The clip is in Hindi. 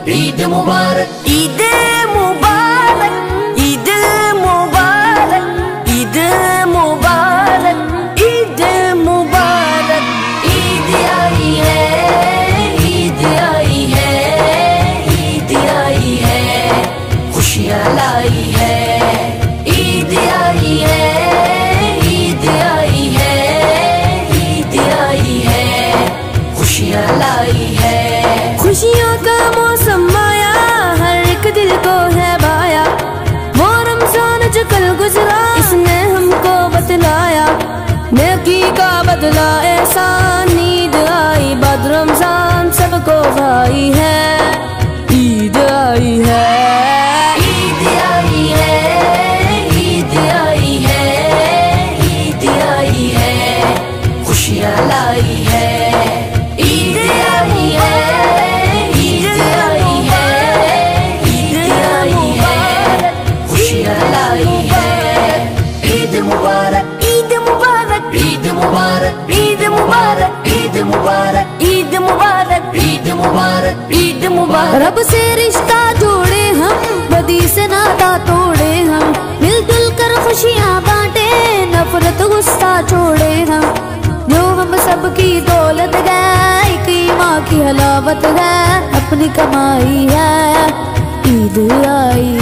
ईद मुबारक, ईद मुबारक, ईद मुबारक, ईद मुबारक, ईद मुबारक। ईद आई है, ईद आई है, ईद आई है, खुशियाँ लाई है। ईद आई है, ईद आई है, ईद आई है, खुशियाँ लाई है। खुशियों का मौसम आया, हर एक दिल को है भाया। वो रमजान जो कल गुजरा, इसने हमको बतलाया। नेकी का बदला एहसान, ईद आई बाद रमजान सबको भाई है। ईद आई है, ईद आई है, ईद आई है, ईद आई है, खुशियाँ लाई है। ईद आई है, मुबारक, ईद मुबारक, ईद मुबारक, ईद मुबारक, ईद मुबारक, ईद मुबारक, ईद मुबारक, ईद मुबारक। रब से रिश्ता जोड़े हम, बदी से नाता तोड़े हम। मिलजुल कर खुशियाँ बांटे, नफरत गुस्सा छोड़े हम। जो हम सबकी दौलत है, एक ईमान की हलावत है, अपनी कमाई है। ईद आई